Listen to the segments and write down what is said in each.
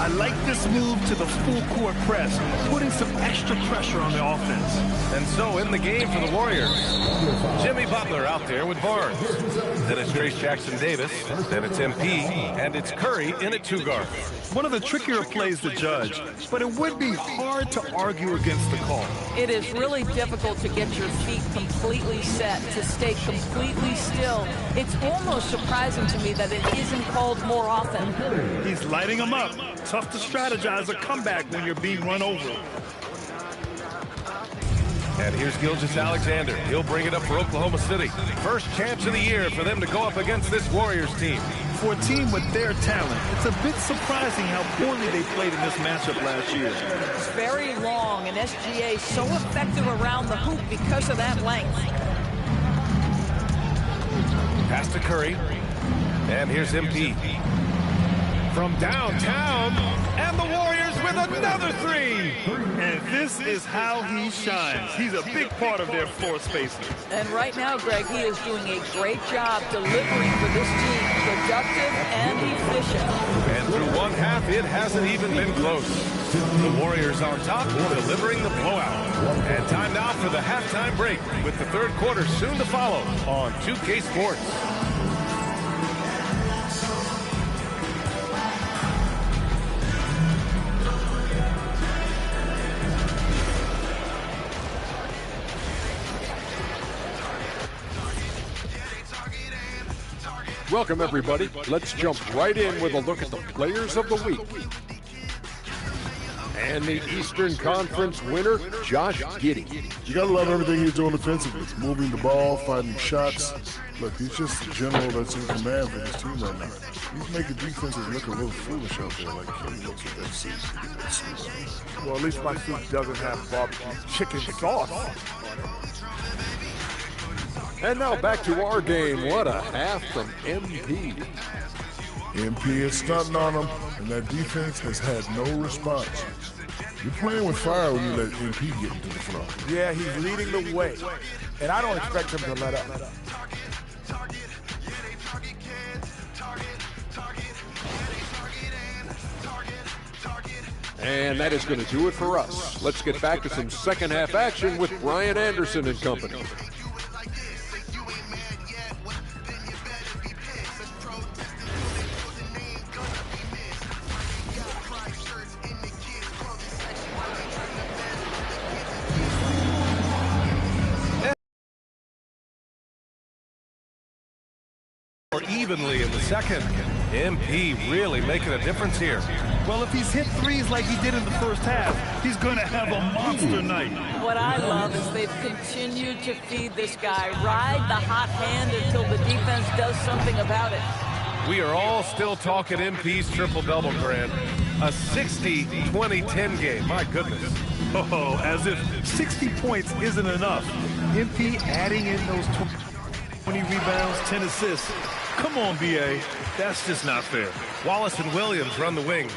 I like this move to the full court press, putting some extra pressure on the offense. And so in the game for the Warriors, Jimmy Butler out there with Barnes. Then it's Trace Jackson-Davis. Then it's MP. And it's Curry in at 2 guard. One of the trickier plays to judge, but it would be hard to argue against the call. It is really difficult to get your feet completely set, to stay completely still. It's almost surprising to me that it isn't called more often. He's lighting them up. Tough to strategize a comeback when you're being run over. And here's Gilgeous-Alexander. He'll bring it up for Oklahoma City. First chance of the year for them to go up against this Warriors team. For a team with their talent, it's a bit surprising how poorly they played in this matchup last year. It's very long, and SGA so effective around the hoop because of that length. Pass to Curry. And here's MP. From downtown, and the Warriors with another 3. And this is how he shines. He's a big part of their floor spacing. And right now, Greg, he is doing a great job delivering for this team. Productive and efficient. And through one half, it hasn't even been close. The Warriors on top, delivering the blowout. And time now for the halftime break, with the third quarter soon to follow on 2K Sports. Welcome, everybody. Let's jump right in with a look at the players of the week. And the Eastern Conference winner, Josh Giddey. You gotta love everything he's doing defensively. Moving the ball, finding shots. Look, he's just the general that's in command for his team right now. He's making defenses look a little foolish out there, like he looks with that suit. Well, at least my suit doesn't have barbecue chicken sauce on it. And now back to our game. What a half from MP. MP is stunting on him, and that defense has had no response. You're playing with fire when you let MP get into the flow. Yeah, he's leading the way, and I don't expect him to let up. And that is going to do it for us. Let's get back to some second half action with Brian Anderson and company. Evenly in the second. MP really making a difference here. Well, if he's hit threes like he did in the first half, he's going to have a monster night. What I love is they've continued to feed this guy, ride the hot hand until the defense does something about it. We are all still talking MP's triple-double, Grant. A 60-20-10 game. My goodness. Oh, as if 60 points isn't enough. MP adding in those 20 rebounds, 10 assists. Come on, B.A. That's just not fair. Wallace and Williams run the wings.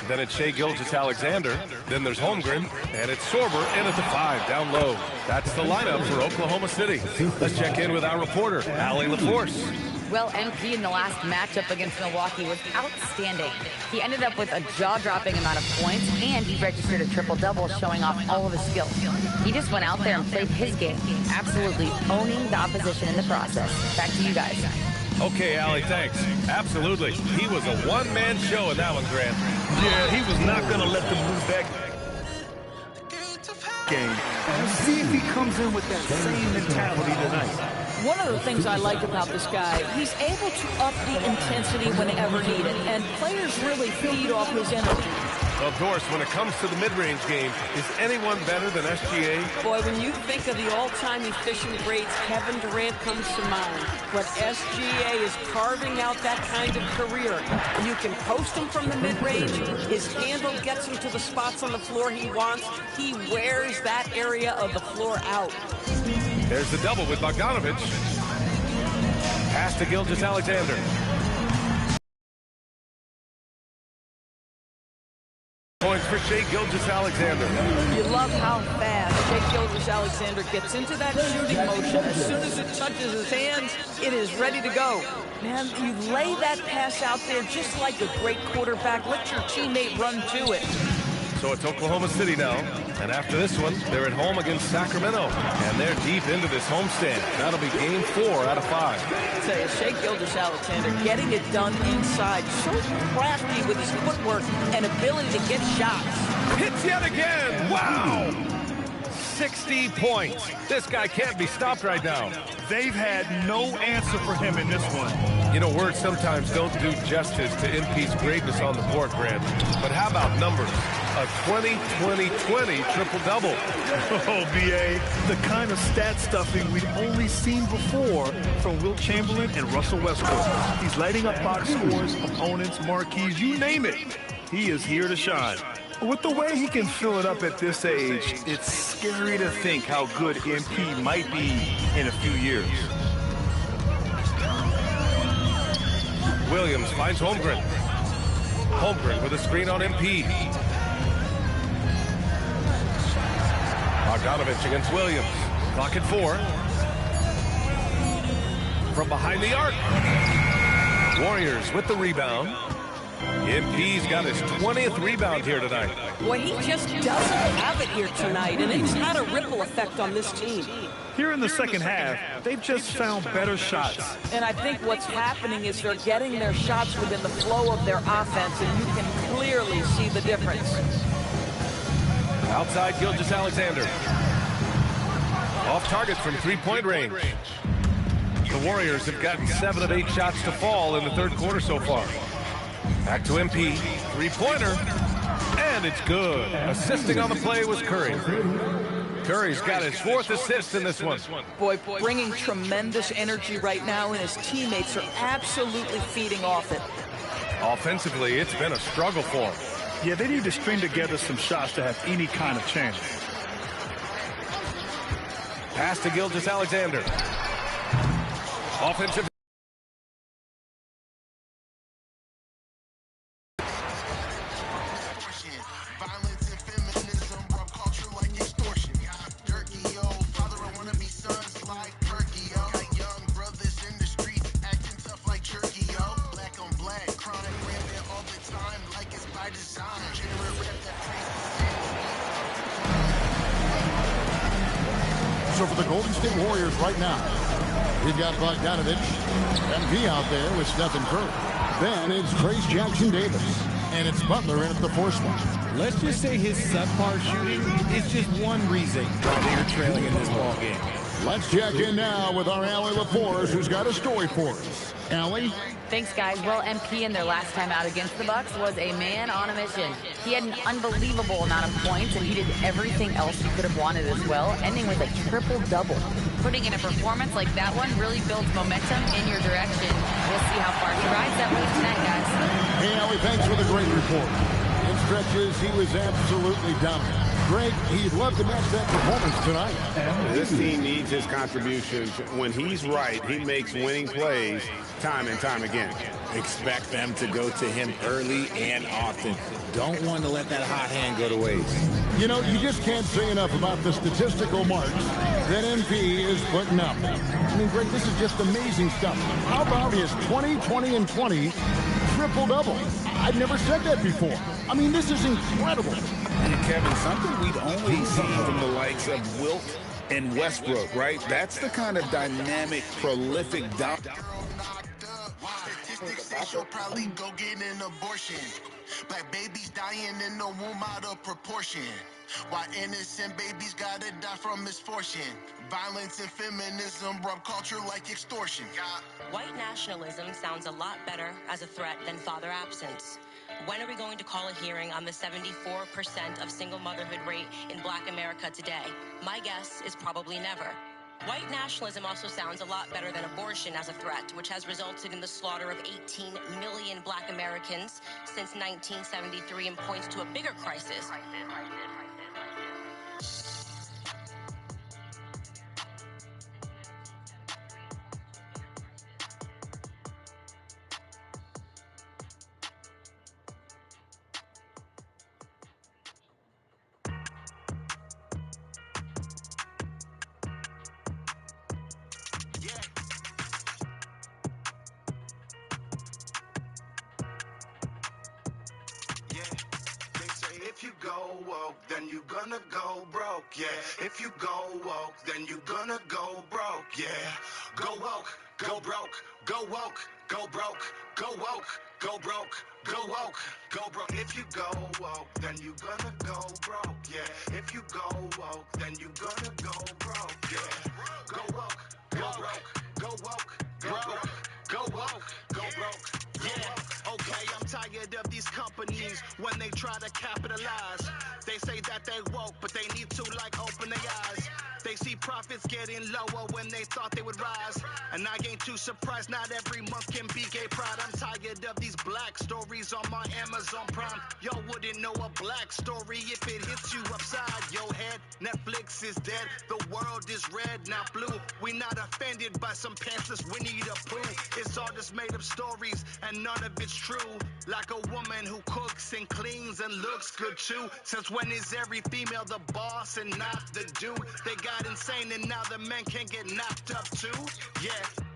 Then it's Shai Gilgeous-Alexander. Then there's Holmgren. And it's Sorber in at the 5, down low. That's the lineup for Oklahoma City. Let's check in with our reporter, Allie LaForce. Well, MP in the last matchup against Milwaukee was outstanding. He ended up with a jaw-dropping amount of points, and he registered a triple-double, showing off all of his skills. He just went out there and played his game, absolutely owning the opposition in the process. Back to you guys. Okay, Allie, thanks. Absolutely. He was a one-man show in that one, Grant. Yeah, he was not going to let them lose that game. See if he comes in with that same mentality tonight. One of the things I like about this guy, he's able to up the intensity whenever needed, and players really feed off his energy. Of course, when it comes to the mid-range game, is anyone better than SGA? Boy, when you think of the all-time efficient greats, Kevin Durant comes to mind. But SGA is carving out that kind of career. You can post him from the mid-range. His handle gets him to the spots on the floor he wants. He wears that area of the floor out. There's the double with Bogdanovic. Pass to Gilgeous-Alexander. Points for Shai Gilgeous-Alexander. You love how fast Shai Gilgeous-Alexander gets into that shooting motion. As soon as it touches his hands, it is ready to go. Man, you lay that pass out there just like a great quarterback. Let your teammate run to it. So it's Oklahoma City now, and after this one, they're at home against Sacramento, and they're deep into this homestand. That'll be game 4 out of 5. I tell you, Shai Gilgeous-Alexander getting it done inside, so crafty with his footwork and ability to get shots. Hits yet again! Wow! 60 points. This guy can't be stopped right now. They've had no answer for him in this one. You know, words sometimes don't do justice to MP's greatness on the board, Grant. But how about numbers? A 20-20-20 triple-double. Oh, B.A., the kind of stat stuffing we've only seen before from Wilt Chamberlain and Russell Westbrook. He's lighting up box scores, opponents, marquees, you name it. He is here to shine. With the way he can fill it up at this age, it's scary to think how good MP might be in a few years. Williams finds Holmgren. Holmgren with a screen on MP. Bogdanovich against Williams. Clock at 4. From behind the arc. Warriors with the rebound. MP's got his 20th rebound here tonight. Boy, he just doesn't have it here tonight, and it's had a ripple effect on this team. Here in the second half, they've just found better shots. And I think what's happening is they're getting their shots within the flow of their offense, and you can clearly see the difference. Outside Gilgeous-Alexander. Off target from three-point range. The Warriors have gotten 7 of 8 shots to fall in the third quarter so far. Back to MP. Three-pointer. And it's good. Assisting on the play was Curry. Curry's got his 4th assist in this one. Boy, bringing tremendous energy right now, and his teammates are absolutely feeding off it. Offensively, it's been a struggle for him. Yeah, they need to string together some shots to have any kind of chance. Pass to Gilgeous-Alexander. Offensive. So for the Golden State Warriors right now, we've got Bogdanovich and V out there with Stephen Curry. Then it's Trace Jackson-Davis, and it's Butler in at the 4 spot. Let's just say his subpar shooting is just one reason why they are trailing in this ballgame. Let's check in now with our Allie LaForce, who's got a story for us. Allie? Thanks, guys. Well, MP in their last time out against the Bucks was a man on a mission. He had an unbelievable amount of points, and he did everything else you could have wanted as well, ending with a triple-double. Putting in a performance like that one really builds momentum in your direction. We'll see how far he rides that wave tonight, guys. Hey, Allie, thanks for the great report. In stretches, he was absolutely dominant. Greg, he'd love to match that performance tonight. This team needs his contributions. When he's right, he makes winning plays time and time again. Expect them to go to him early and often. Don't want to let that hot hand go to waste. You know, you just can't say enough about the statistical marks that MP is putting up. I mean, Greg, this is just amazing stuff. How about his 20, 20, and 20 triple-double? I've never said that before. I mean, this is incredible. Kevin, something we'd only seen from the likes of Wilt and Westbrook, right? That's the kind of dynamic, prolific She'll probably go get an abortion. Black babies dying in the womb out of proportion. Why innocent babies gotta die from misfortune. Violence and feminism rub culture like extortion. White nationalism sounds a lot better as a threat than father absence. When are we going to call a hearing on the 74% of single motherhood rate in Black America today? My guess is probably never. White nationalism also sounds a lot better than abortion as a threat, which has resulted in the slaughter of 18 million Black Americans since 1973 and points to a bigger crisis. woke, then you gonna go broke, yeah. If you go woke, then you gonna go broke, yeah. Go woke, go broke, go woke, go broke, go woke, go broke, go woke, go broke. If you go woke, then you gonna go broke, yeah. If you go woke, then you gonna go broke, yeah. Go woke, go broke, go woke, go broke, go woke, go broke, yeah. Okay, I'm tired of these companies when they try to capitalize. They say that they woke, but they need to like open their eyes. They see profits getting lower when they thought they would rise. And I ain't too surprised, not every month can be gay pride. I'm tired of these black stories on my Amazon Prime. Yo wouldn't know a black story if it hits you upside your head. Netflix is dead, the world is red, not blue. We not offended by some pantsless Winnie the Pooh. It's all just made up stories and none of it's true. Like a woman who cooks and cleans and looks good too. Since when is every female the boss and not the dude? They got insane and now the men can get knocked up too. Yeah,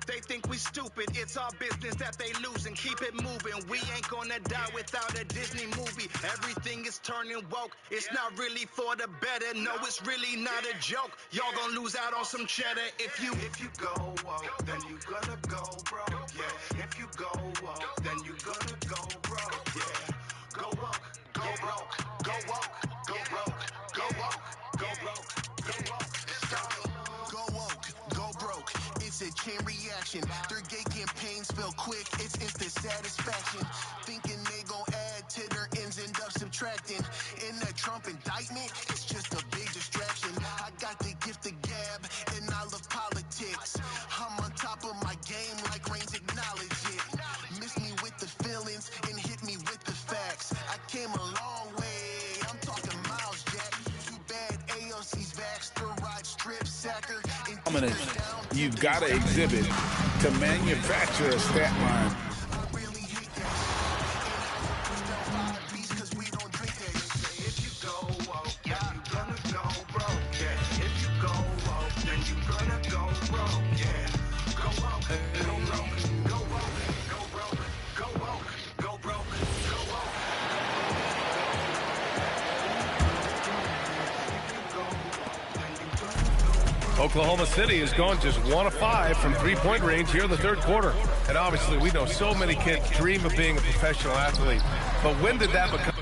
they think we stupid. It's our business that they lose and keep it moving. We ain't gonna die without a Disney movie. Everything is turning woke. It's not really for the better. No, it's really not a joke. Y'all gonna lose out on some cheddar if you go woke, then you gonna go broke. Yeah, if you go woke, then you gonna go broke. Yeah, go woke, go broke, go woke, go broke, go woke, go broke, go woke. Go woke, go broke. It's a chain reaction. Their gay campaigns feel quick. It's instant satisfaction. Thinking they gon' add to their ends, end up subtracting. In that Trump indictment, it's just a big distraction. I got the gift of gab, and I love politics. I'm on top of my game, like Reigns acknowledge it. Miss me with the feelings and hit me with the facts. I came a long way. I'm talking miles, Jack. Too bad AOC's vax, the ride strip sacker. You've got to exhibit to manufacture a stat line. Oklahoma City has gone just 1 of 5 from three-point range here in the third quarter. And obviously, we know so many kids dream of being a professional athlete. But when did that become?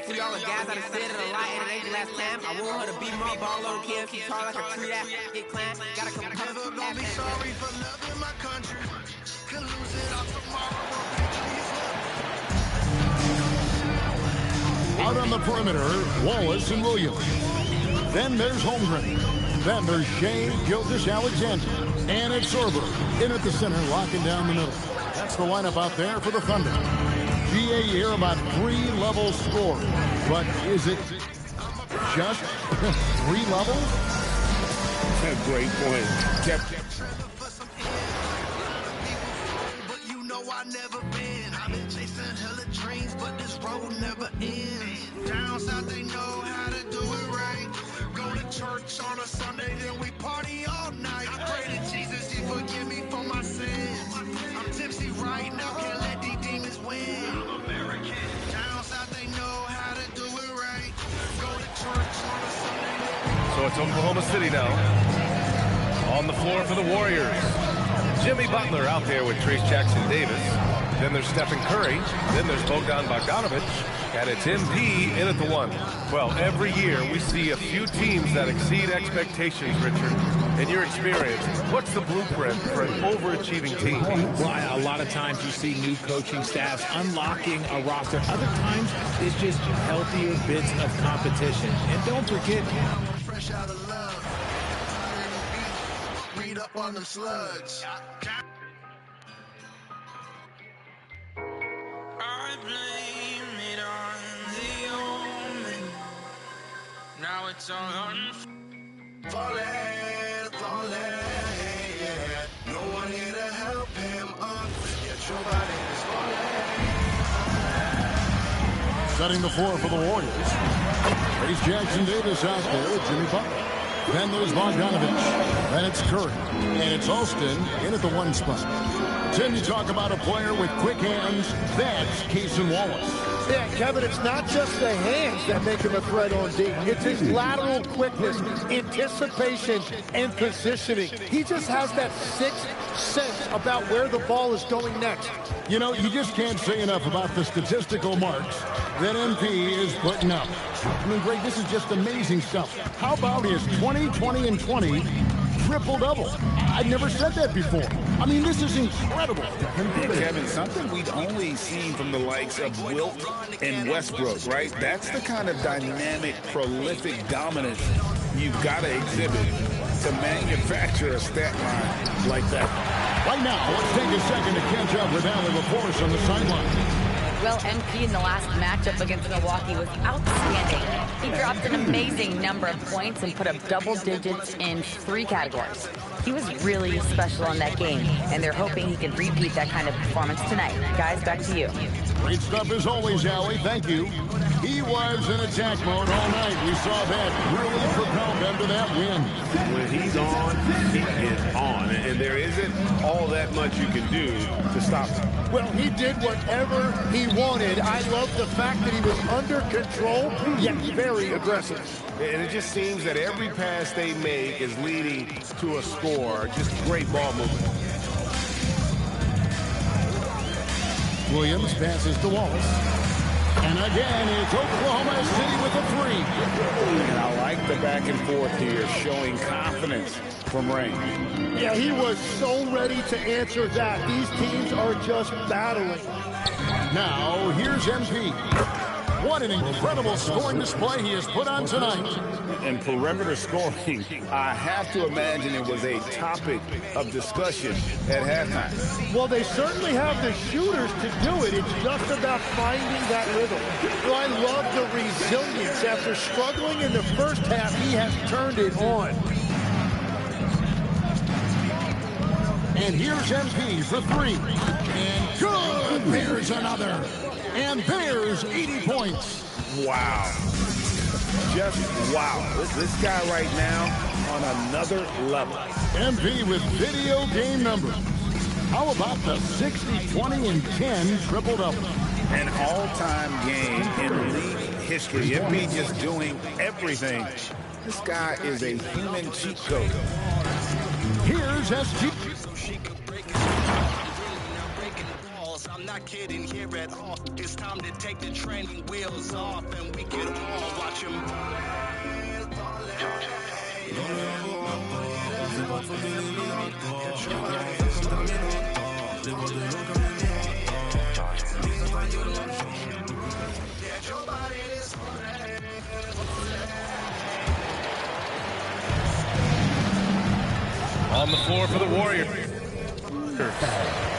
For y'all guys, I done said it a lot, and it ain't the last time. I want her to be my ball on kids, she tall like a tree that get climbed. Gotta come Never gonna be sorry for loving my country. Could lose it all tomorrow. Out on the perimeter, Wallace and Williams. Then there's Holmgren. Then there's Shea Gilgeous-Alexander. And it's Sorber in at the center, locking down the middle. That's the lineup out there for the Thunder. GA here about 3 levels scored. But is it just 3 levels? That's a great point. But you know I never been. I've been chasing hella dreams, but this road never ends. Down south, they know how to do it right. Go to church on a Sunday, then we party all night. I pray to Jesus, he forgive me for my sins. I'm tipsy right now, can't let these demons win. I'm American. Down south, they know how to do it right. Go to church on a Sunday. So it's Oklahoma City now. On the floor for the Warriors. Jimmy Butler out there with Trace Jackson-Davis. Then there's Stephen Curry. Then there's Bogdan Bogdanovic. And it's MP in at the 1. Well, every year we see a few teams that exceed expectations, Richard. In your experience, what's the blueprint for an overachieving team? Well, a lot of times you see new coaching staffs unlocking a roster. Other times it's just healthier bits of competition. And don't forget, Fresh out of love. Read up on them slugs. I blame it on the omen. Now it's all Falling, yeah. No one here to help him up. Yet your body is falling. Setting the floor for the Warriors. Trace Jackson-Davis out there with Jimmy Butler. Then there's Bogdanovich. Then it's Curry. And it's Alston in at the 1 spot. Tim, you talk about a player with quick hands. That's Cason Wallace. Yeah, Kevin, it's not just the hands that make him a threat on D. It's his lateral quickness, anticipation, and positioning. He just has that sixth sense about where the ball is going next. You know, you just can't say enough about the statistical marks that MP is putting up. I mean, Greg, this is just amazing stuff. How about his 20, 20, and 20 triple-double? I've never said that before. I mean, this is incredible. Kevin, something we'd only seen from the likes of Wilt and Westbrook, right? That's the kind of dynamic, prolific dominance you've got to exhibit to manufacture a stat line like that. Right now, let's take a second to catch up with Allie LaForce on the sideline. Well, MP in the last matchup against Milwaukee was outstanding. He dropped an amazing number of points and put up double digits in 3 categories. He was really special in that game, and they're hoping he can repeat that kind of performance tonight. Guys, back to you. Great stuff as always, Allie. Thank you. He was in attack mode all night. We saw that really propelled them to that win. When he's on, he is on. And there isn't all that much you can do to stop him. Well, he did whatever he wanted. I love the fact that he was under control, yet very aggressive. And it just seems that every pass they make is leading to a score. Just great ball movement. Williams passes to Wallace. And again, it's Oklahoma City with a 3. And I like the back and forth here, showing confidence from Rain. Yeah, he was so ready to answer that. These teams are just battling. Now, here's MP. What an incredible scoring display he has put on tonight. And perimeter scoring, I have to imagine it was a topic of discussion at halftime. Well, they certainly have the shooters to do it. It's just about finding that rhythm. Well, I love the resilience. After struggling in the first half, he has turned it on. And here's MP for 3. And good! There's another. And there's 80 points. Wow. Just wow. This guy right now on another level. MP with video game numbers. How about the 60, 20, and 10 triple-double? An all-time game in league history. MP just doing everything. This guy is a human cheat code. Here's SG. I'm not kidding here at all. It's time to take the training wheels off and we can all watch him. On the floor for the Warriors.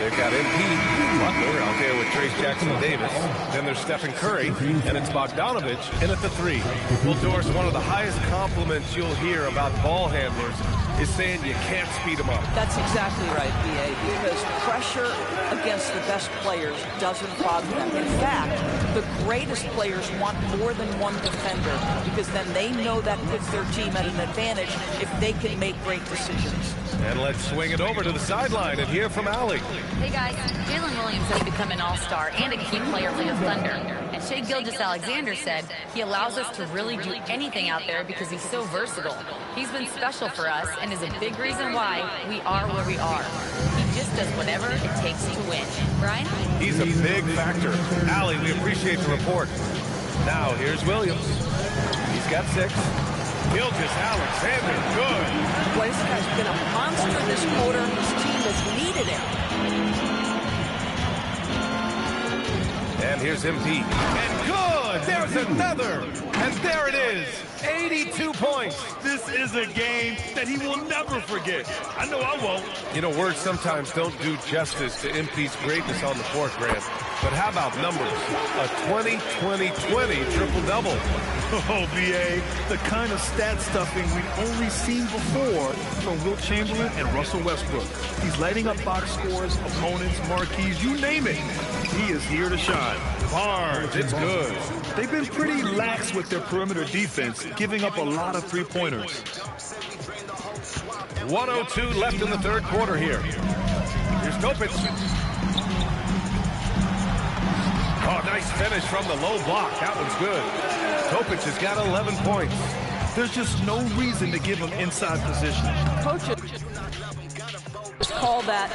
They've got MP Butler out there with Trace Jackson-Davis. Then there's Stephen Curry, and it's Bogdanovich in at the 3. Well, Doris, one of the highest compliments you'll hear about ball handlers is saying you can't speed them up. That's exactly right, B.A., because pressure against the best players doesn't bother them. In fact, the greatest players want more than one defender because then they know that puts their team at an advantage if they can make great decisions. And let's swing it over to the sideline and hear from Allie. Hey guys, Jalen Williams has become an all-star and a key player for the Thunder. And Shai Gilgeous-Alexander said he allows us to really do anything out there because he's so versatile. He's been special for us and is a big reason why we are where we are. He just does whatever it takes to win. Brian? He's a big factor. Allie, we appreciate the report. Now, here's Williams. He's got 6. Gilgeous-Alexander, good. Boy, this guy's been a monster this quarter. His team has needed him. And here's MP. And good! There's another! And there it is! 82 points! This is a game that he will never forget. I know I won't. You know, words sometimes don't do justice to MP's greatness on the court, Grant. But how about numbers? A 20-20-20 triple-double. Oh, B.A., the kind of stat stuffing we've only seen before from Wilt Chamberlain and Russell Westbrook. He's lighting up box scores, opponents, marquees, you name it. He is here to shine. Barnes, it's good. They've been pretty lax with their perimeter defense, giving up a lot of three-pointers. 1:02 left in the third quarter here. Here's Topic. Oh, nice finish from the low block. That one's good. Topic has got 11 points. There's just no reason to give him inside position. Coaches call that